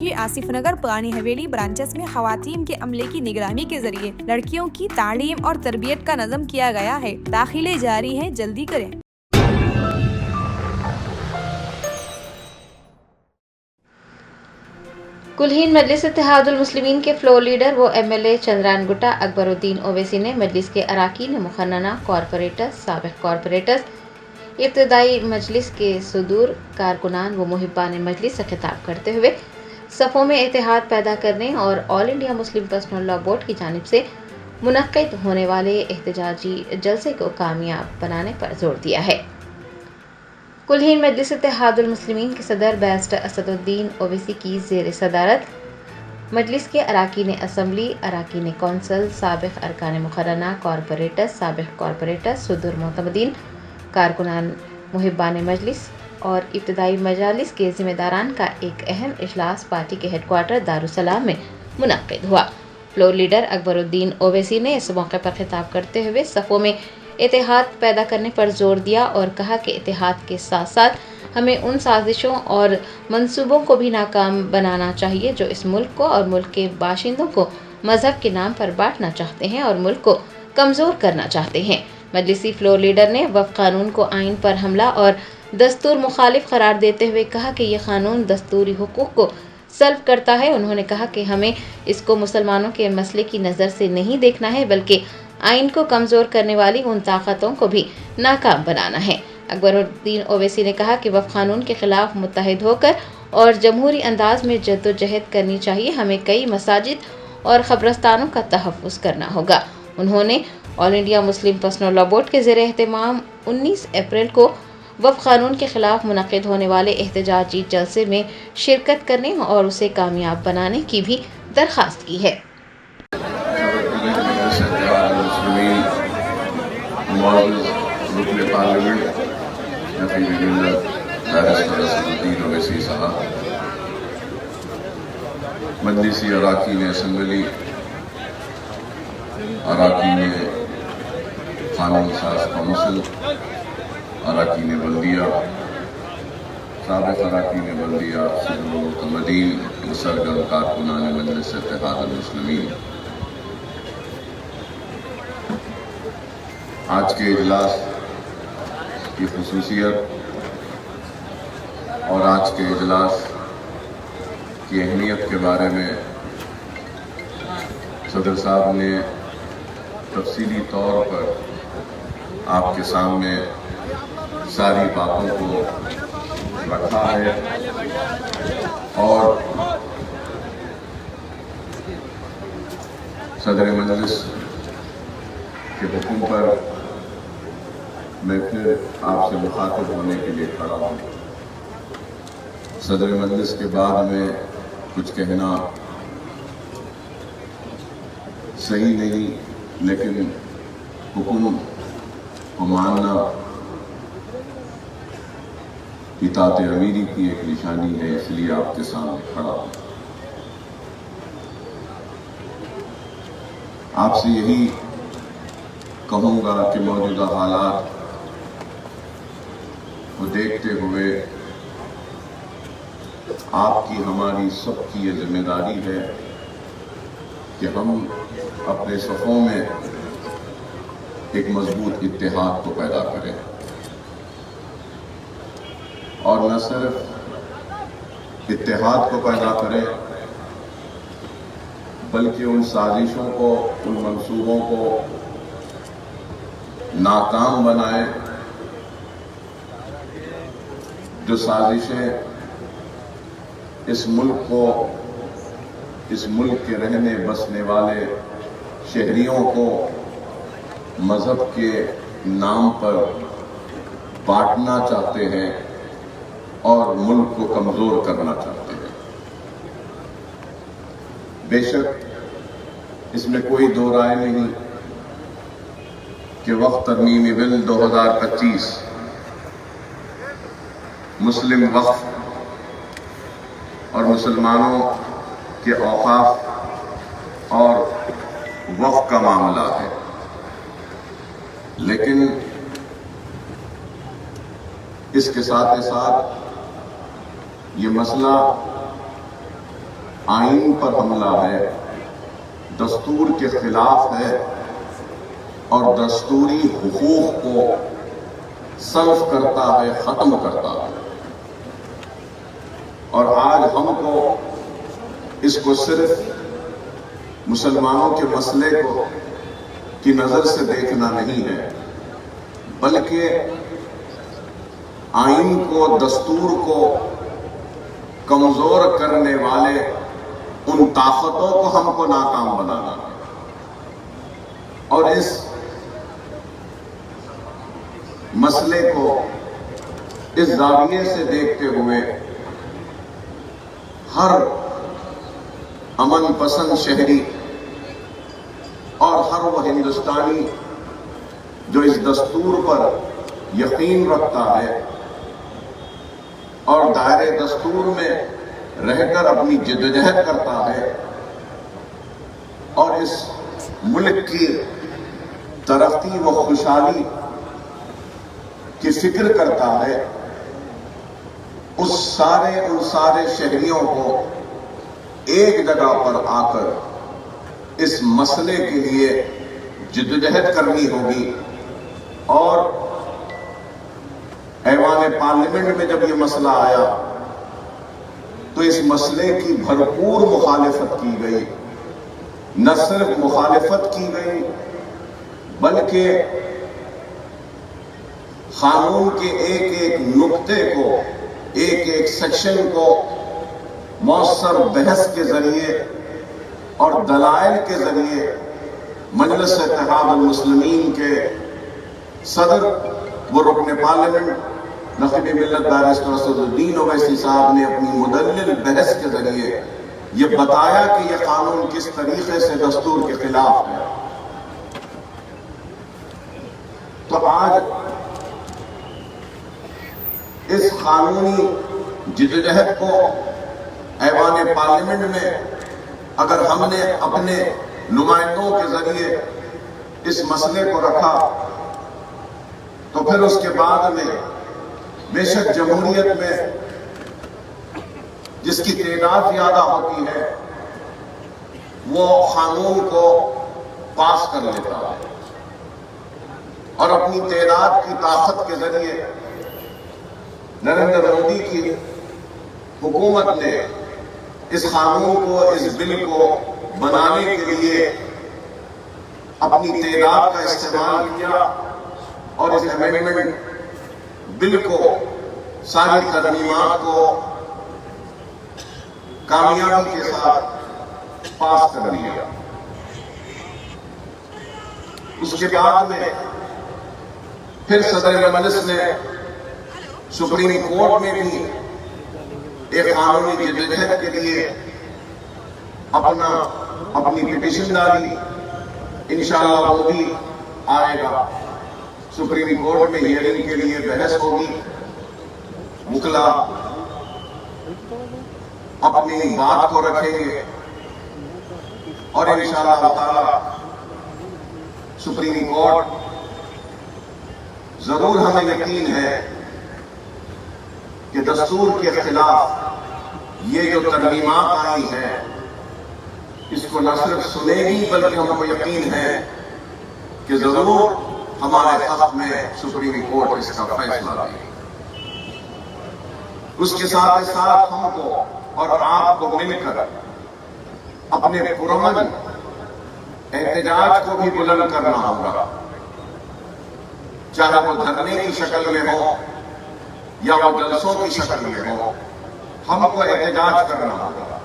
یہ آصف نگر پرانی حویلی برانچز میں خواتین کے عملے کی نگرانی کے ذریعے لڑکیوں کی تعلیم اور تربیت کا نظم کیا گیا ہے۔ داخلے جاری ہیں، جلدی کریں۔ کلہین مجلس اتحاد المسلمین کے فلور لیڈر و ایم ایل اے چندران گٹا اکبر الدین اویسی نے مجلس کے اراکین مقننہ کارپوریٹرز، سابق کارپوریٹرز، ابتدائی مجلس کے صدور، کارکنان و محبان مجلس سے خطاب کرتے ہوئے صفوں میں اتحاد پیدا کرنے اور all India Muslim personal law board کی جانب سے منعقد ہونے والے احتجاجی جلسے کو کامیاب بنانے پر زور دیا ہے۔ کلہین مجلس اتحاد المسلمین کے صدر بیرسٹر اسد الدین اویسی کی زیر صدارت مجلس کے اراکین اسمبلی، اراکین کونسل، سابق ارکان مقررہ کارپوریٹرز، سابق کارپوریٹرز، صدور معتمدین، کارکنان محبان مجلس اور ابتدائی مجالس کے ذمہ داران کا ایک اہم اجلاس پارٹی کے ہیڈ کوارٹر دارالسلام میں منعقد ہوا۔ فلور لیڈر اکبر الدین اویسی نے اس موقع پر خطاب کرتے ہوئے صفوں میں اتحاد پیدا کرنے پر زور دیا اور کہا کہ اتحاد کے ساتھ ساتھ ہمیں ان سازشوں اور منصوبوں کو بھی ناکام بنانا چاہیے جو اس ملک کو اور ملک کے باشندوں کو مذہب کے نام پر بانٹنا چاہتے ہیں اور ملک کو کمزور کرنا چاہتے ہیں۔ مجلسی فلور لیڈر نے وقف قانون کو آئین پر حملہ اور دستور مخالف قرار دیتے ہوئے کہا کہ یہ قانون دستوری حقوق کو سلب کرتا ہے۔ انہوں نے کہا کہ ہمیں اس کو مسلمانوں کے مسئلے کی نظر سے نہیں دیکھنا ہے بلکہ آئین کو کمزور کرنے والی ان طاقتوں کو بھی ناکام بنانا ہے۔ اکبر الدین اویسی نے کہا کہ وقف قانون کے خلاف متحد ہو کر اور جمہوری انداز میں جدوجہد کرنی چاہیے۔ ہمیں کئی مساجد اور قبرستانوں کا تحفظ کرنا ہوگا۔ انہوں نے all India Muslim personal law board کے زیر اہتمام 19 اپریل کو وقف قانون کے خلاف منعقد ہونے والے احتجاجی جلسے میں شرکت کرنے اور اسے کامیاب بنانے کی بھی درخواست کی ہے۔ مجلسی اراکین اسمبلی، اراکین قانون ساز کونسل، اراکین بلدیہ، سابق اراکین بلدیہ، صدور معتمدین، سرگرم کارکنان مجلس اتحاد المسلمین، آج کے اجلاس کی خصوصیت اور آج کے اجلاس کی اہمیت کے بارے میں صدر صاحب نے تفصیلی طور پر آپ کے سامنے ساری باتوں کو رکھا ہے اور صدر مجلس کے حکم پر میں پھر آپ سے مخاطب ہونے کے لیے کھڑا ہوں۔ صدر مجلس کے بعد میں کچھ کہنا صحیح نہیں، لیکن حکم کو ماننا اطاعت امیری کی ایک نشانی ہے، اس لیے آپ کے سامنے کھڑا ہوں۔ آپ سے یہی کہوں گا کہ موجودہ حالات کو دیکھتے ہوئے آپ کی، ہماری سب کی یہ ذمہ داری ہے کہ ہم اپنے صفوں میں ایک مضبوط اتحاد کو پیدا کریں اور نہ صرف اتحاد کو پیدا کریں بلکہ ان سازشوں کو، ان منصوبوں کو ناکام بنائیں جو سازشیں اس ملک کو، اس ملک کے رہنے بسنے والے شہریوں کو مذہب کے نام پر بانٹنا چاہتے ہیں اور ملک کو کمزور کرنا چاہتے ہیں۔ بے شک اس میں کوئی دو رائے نہیں کہ وقف ترمیمی بل 2025 مسلم وقف اور مسلمانوں کے اوقاف اور وقف کا معاملہ ہے، لیکن اس کے ساتھ یہ مسئلہ آئین پر حملہ ہے، دستور کے خلاف ہے اور دستوری حقوق کو سلب کرتا ہے، ختم کرتا ہے۔ اور آج ہم کو اس کو صرف مسلمانوں کے مسئلے کو کی نظر سے دیکھنا نہیں ہے، بلکہ آئین کو، دستور کو کمزور کرنے والے ان طاقتوں کو ہم کو ناکام بنانا ہے۔ اور اس مسئلے کو اس زاویے سے دیکھتے ہوئے ہر امن پسند شہری اور ہر وہ ہندوستانی جو اس دستور پر یقین رکھتا ہے اور دائرے دستور میں رہ کر اپنی جدوجہد کرتا ہے اور اس ملک کی ترقی و خوشحالی کی فکر کرتا ہے، ان سارے شہریوں کو ایک جگہ پر آ کر اس مسئلے کے لیے جدوجہد کرنی ہوگی۔ اور ایوان پارلیمنٹ میں جب یہ مسئلہ آیا تو اس مسئلے کی بھرپور مخالفت کی گئی، نہ صرف مخالفت کی گئی بلکہ قانون کے ایک ایک نقطے کو، ایک ایک سیکشن کو مؤثر بحث کے ذریعے اور دلائل کے ذریعے مجلس اتحاد المسلمین کے صدر و رکن پارلیمنٹ نقیب ملت بیرسٹر اسد الدین اویسی صاحب نے اپنی مدلل بحث کے ذریعے یہ بتایا کہ یہ قانون کس طریقے سے دستور کے خلاف ہے۔ تو آج اس قانونی جدوجہد کو ایوان پارلیمنٹ میں اگر ہم نے اپنے نمائندوں کے ذریعے اس مسئلے کو رکھا تو پھر اس کے بعد میں بے شک جمہوریت میں جس کی تعداد زیادہ ہوتی ہے وہ قانون کو پاس کر لیتا ہے اور اپنی تعداد کی طاقت کے ذریعے نریندر مودی کی حکومت نے اس قانون کو، اس بل کو بنانے کے لیے اپنی تعداد کا استعمال کیا اور اس امینڈمنٹ بل کو، ساری ترمیمات کو کامیابی کے ساتھ پاس کر لیا۔ اس کے بعد میں پھر صدر مجلس نے سپریم کورٹ میں بھی ایک قانونی جدوجہد کے لیے اپنی پٹیشن ڈالی۔ انشاءاللہ وہ بھی آئے گا، سپریم کورٹ میں ہیئرنگ کے لیے بحث ہوگی، وکلا اپنی بات کو رکھیں گے اور انشاءاللہ تعالی سپریم کورٹ ضرور، ہمیں یقین ہے کہ دستور کے خلاف یہ جو ترمیمات آئی ہیں اس کو نہ صرف سنے گی بلکہ ہم کو یقین ہے کہ ضرور ہمارے حق میں سپریم کورٹ اس کا فیصلہ دے گی۔ اس کے ساتھ ساتھ ہم کو اور آپ کو مل کر اپنے پرامن احتجاج کو بھی بلند کرنا ہوگا، چاہے وہ دھرنے کی شکل میں ہو یا وہ جلسوں کی شکل میں ہو، ہم کو احتجاج کرنا ہوگا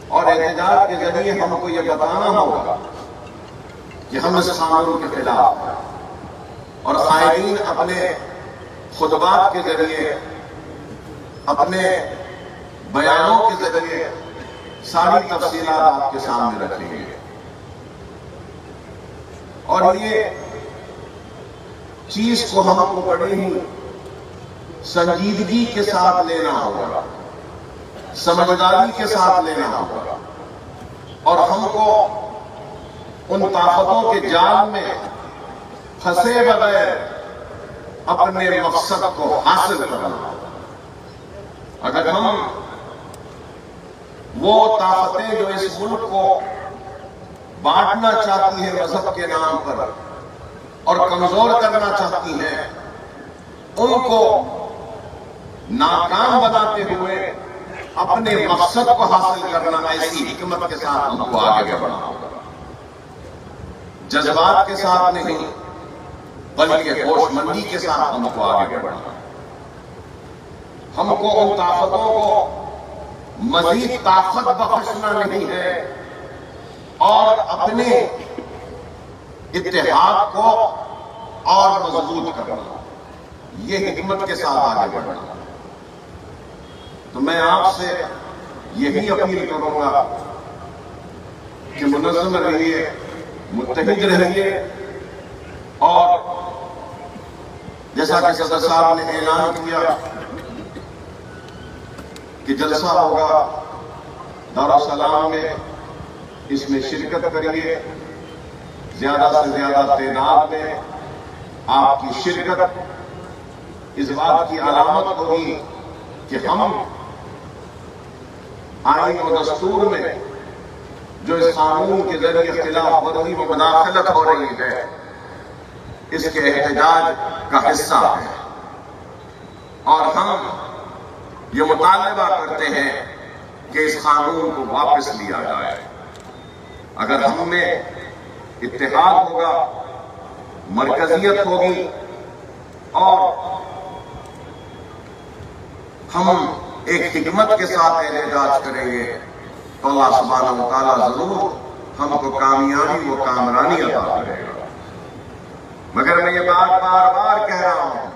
اور احتجاج کے ذریعے ہم کو یہ بتانا ہوگا کہ ہم اس قانون کے خلاف ہیں اور قائدین اپنے خطبات کے ذریعے، اپنے بیانوں کے ذریعے ساری تفصیلات آپ کے سامنے رکھیں گے اور یہ چیز کو ہم کو بڑی ہی سنجیدگی کے ساتھ لینا ہوگا، سمجھداری کے ساتھ لینا ہوگا اور ہم کو ان طاقتوں کے جال میں پھنسے بغیر اپنے مقصد کو حاصل کرنا ہوگا۔ اگر ہم وہ طاقتیں جو اس ملک کو بانٹنا چاہتی ہیں مذہب کے نام پر اور کمزور کرنا چاہتی ہیں، ان کو ناکام بناتے ہوئے اپنے مقصد کو حاصل کرنا، ایسی حکمت کے ساتھ ہم کو آگے بڑھنا ہوگا، جذبات کے ساتھ نہیں بلکہ ہوش مندی کے ساتھ ہم کو آگے بڑھنا۔ ہم کو ان طاقتوں کو مزید طاقت بخشنا نہیں ہے اور اپنے اتحاد کو اور مضبوط کرنا، یہ حکمت کے ساتھ آگے بڑھنا۔ تو میں آپ سے یہی اپیل کروں گا کہ منظم رہیے، متحد رہیے، اور جیسا کہ صدر صاحب نے اعلان کیا کہ جلسہ ہوگا دارالسلام میں، اس میں شرکت کریے، زیادہ سے زیادہ تعداد میں آپ کی شرکت اس بات کی علامت ہوگی کہ ہم آئین و دستور میں جو اس قانون کے ذریعے خلاف ورزی و مداخلت ہو رہی ہے، اس کے احتجاج کا حصہ ہے، اور ہم یہ مطالبہ کرتے ہیں کہ اس قانون کو واپس لیا جائے۔ اگر ہم میں اتحاد ہوگا، مرکزیت ہوگی، اور ہم ایک حکمت کے ساتھ احتجاج کریں گے تو اللہ سبحانہ و تعالیٰ ضرور ہم کو کامیابی و کامرانی عطا کرے گا۔ مگر میں یہ بات بار بار کہہ رہا ہوں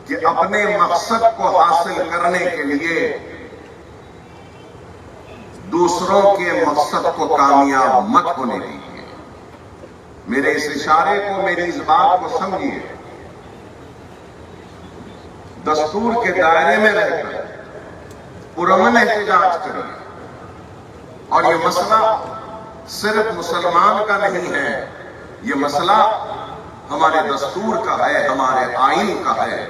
کہ اپنے مقصد کو حاصل کرنے کے لیے دوسروں کے مقصد کو کامیاب مت ہونے دیجیے۔ میرے اس اشارے کو، میری اس بات کو سمجھیے، دستور کے دائرے میں رہ کر پرامن احتجاج کریں، اور یہ مسئلہ صرف مسلمان کا نہیں ہے، یہ مسئلہ ہمارے دستور کا ہے، ہمارے آئین کا ہے،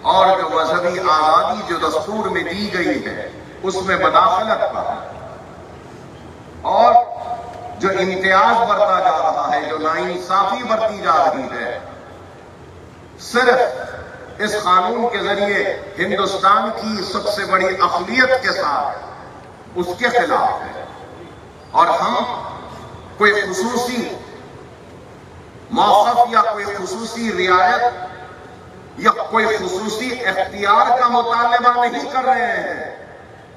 اور جو مذہبی آزادی جو دستور میں دی گئی ہے اس میں مداخلت کا ہے، اور جو امتیاز برتا جا رہا ہے، جو ناانصافی برتی جا رہی ہے، صرف اس قانون کے ذریعے ہندوستان کی سب سے بڑی اقلیت کے ساتھ اس کے خلاف ہے، اور ہم کوئی خصوصی موقف یا کوئی خصوصی رعایت یا کوئی خصوصی اختیار کا مطالبہ نہیں کر رہے ہیں،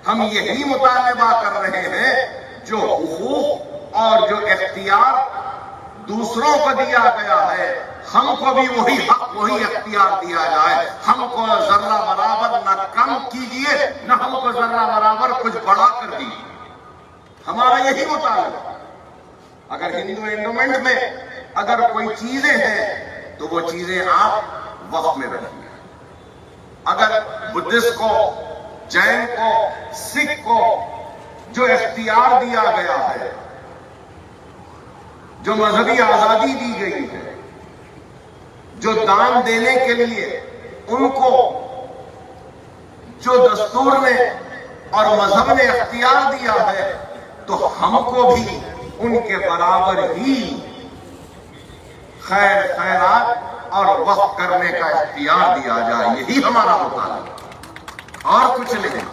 ہم یہی مطالبہ کر رہے ہیں جو حقوق اور جو اختیار دوسروں کو دیا گیا ہے، ہم کو بھی وہی حق، وہی اختیار دیا جائے۔ ہم کو ذرہ برابر نہ کم کیجیے، نہ ہم کو ذرہ برابر کچھ بڑا کر دیجیے، ہمارا یہی مطالبہ۔ اگر ہندو انڈومنٹ میں اگر کوئی چیزیں ہیں تو وہ چیزیں آپ وقف میں رکھیے۔ اگر بدھسٹ کو، جین کو، سکھ کو جو اختیار دیا گیا ہے، جو مذہبی آزادی دی گئی ہے، جو دان دینے کے لیے ان کو جو دستور نے اور مذہب نے اختیار دیا ہے، تو ہم کو بھی ان کے برابر ہی خیر خیرات اور وقف کرنے کا اختیار دیا جائے، یہی ہمارا مطالبہ، اور کچھ نہیں۔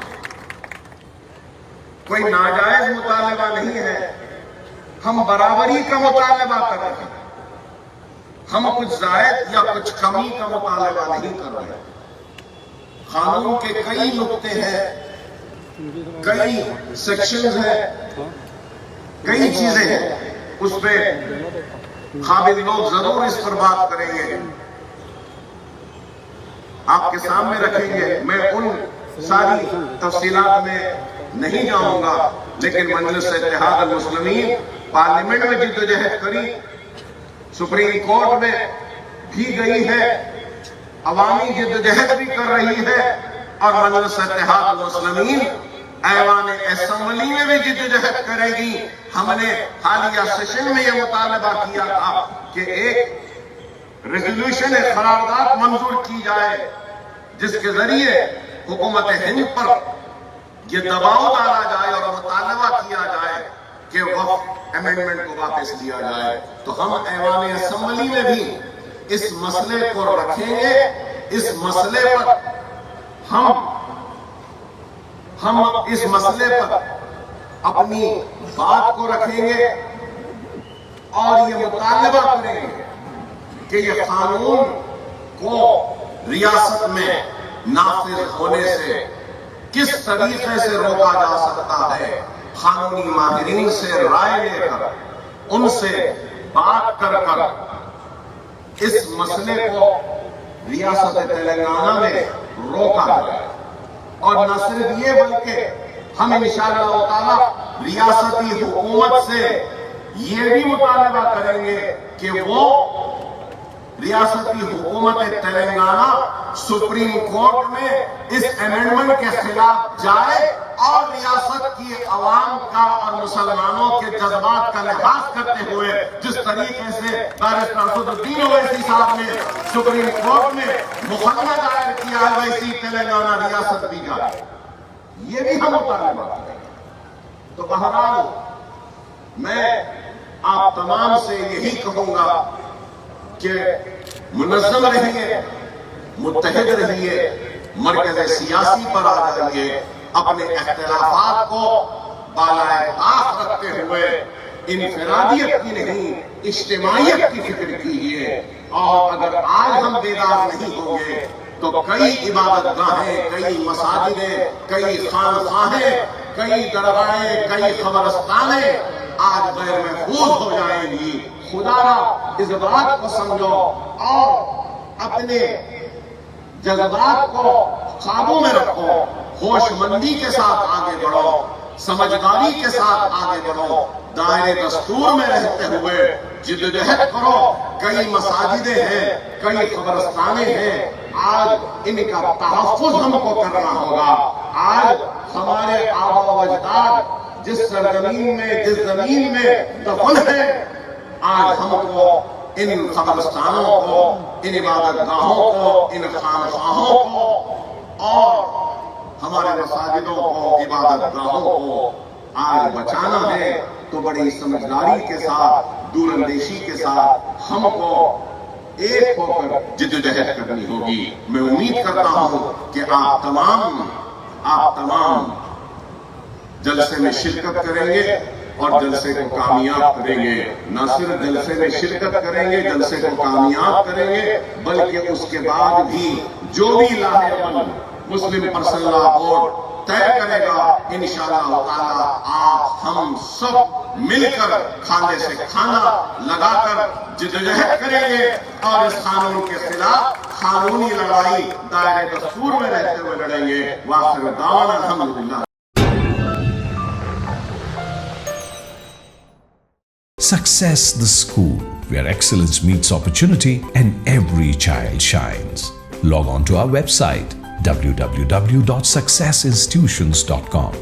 کوئی ناجائز مطالبہ نہیں ہے، ہم برابری کا مطالبہ کر رہے ہیں، ہم کچھ زائد یا کچھ کمی کا مطالبہ نہیں کر رہے۔ قانون کے کئی نقطے ہیں، کئی سیکشنز ہیں، کئی چیزیں ہیں، اس پہ قابل لوگ ضرور اس پر بات کریں گے، آپ کے سامنے رکھیں گے۔ میں ان ساری تفصیلات میں نہیں جاؤں گا، لیکن مجلس اتحاد المسلمین پارلیمنٹ میں جدوجہد کری، سپریم کورٹ میں بھی گئی ہے، عوامی جدوجہد بھی کر رہی ہے، اور مجلس اتحاد المسلمین ایوان اسمبلی میں بھی جدوجہد کرے گی۔ ہم نے حالیہ سیشن میں یہ مطالبہ کیا تھا کہ ایک ریزولوشن قرارداد منظور کی جائے، جس کے ذریعے حکومت ہند پر یہ دباؤ ڈالا جائے اور مطالبہ کیا جائے کہ وقف امینڈمنٹ کو واپس لیا جائے، تو ہم ایوان اسمبلی میں بھی اس مسئلے کو رکھیں گے. اس مسئلے پر ہم اس مسئلے پر اپنی بات کو رکھیں گے اور یہ مطالبہ کریں گے کہ یہ قانون کو ریاست میں نافذ ہونے سے کس طریقے سے روکا جا سکتا ہے. قانونی ماہرین سے رائے لے کر، ان سے بات کر کر اس مسئلے کو ریاست تلنگانہ میں روکا جائے. اور نہ صرف یہ بلکہ ہم انشاءاللہ تعالی ریاستی حکومت سے یہ بھی مطالبہ کریں گے کہ وہ ریاستی حکومت تلنگانہ سپریم کورٹ میں اس امینڈمنٹ کے خلاف جائے اور ریاست کی عوام کا اور مسلمانوں کے جذبات کا لحاظ کرتے ہوئے جس طریقے سے بیرسٹر اسد الدین اویسی صاحب نے سپریم کورٹ میں مقدمہ دائر کیا ہے، ویسی تلنگانہ ریاست بھی جائے. یہ بھی ہم مطالبہ کریں گے. تو بہرحال میں آپ تمام سے یہی کہوں گا کہ منظم رہیے، متحد رہیے، مرکز سیاسی پر آ جائیے، اپنے اختلافات کو بالائے طاق رکھتے ہوئے انفرادیت کی نہیں اجتماعیت کی فکر کیجیے. اور اگر آج ہم بیدار نہیں ہوں گے تو کئی عبادت گاہیں، کئی مساجدیں، کئی خانقاہیں، کئی درگاہیں، کئی قبرستانیں آج غیر محفوظ ہو جائیں گی. خدا اس بات کو سمجھو اور اپنے جذبات کو قابو میں رکھو، ہوش مندی کے ساتھ آگے بڑھو، سمجھداری کے ساتھ آگے بڑھو، دائرے دستور میں رہتے ہوئے جدوجہد کرو. کئی مساجدیں ہیں، کئی قبرستانیں ہیں، آج ان کا تحفظ ہم کو کرنا ہوگا. آج ہمارے آبا و اجداد جس سرزمین میں، جس زمین میں دفن ہے، آج ہم کو ان قبرستانوں کو، ان عبادت گاہوں کو، ان خانقاہوں کو اور ہمارے مساجدوں کو، عبادت گاہوں کو آج بچانا ہے. تو بڑی سمجھداری کے ساتھ، دور اندیشی کے ساتھ ہم کو ایک ہو کر جدوجہد کرنی ہوگی. میں امید کرتا ہوں کہ آپ تمام جلسے میں شرکت کریں گے اور جلسے کو کامیاب کریں گے. نہ صرف جلسے میں شرکت کریں گے، جلسے کو کامیاب کریں گے، بلکہ اس کے بعد بھی جو بھی لاہے عمل مسلم پرسنل لا بورڈ طے کرے گا، انشاءاللہ تعالی آپ ہم سب مل کر کھانے سے کھانا لگا کر جدوجہد کریں گے اور اس قانون کے خلاف قانونی لڑائی دائرے دستور میں رہتے ہوئے لڑیں گے. وآخر دعوانا الحمدللہ. Success the School, where excellence meets opportunity and every child shines. Log on to our website www.successinstitutions.com.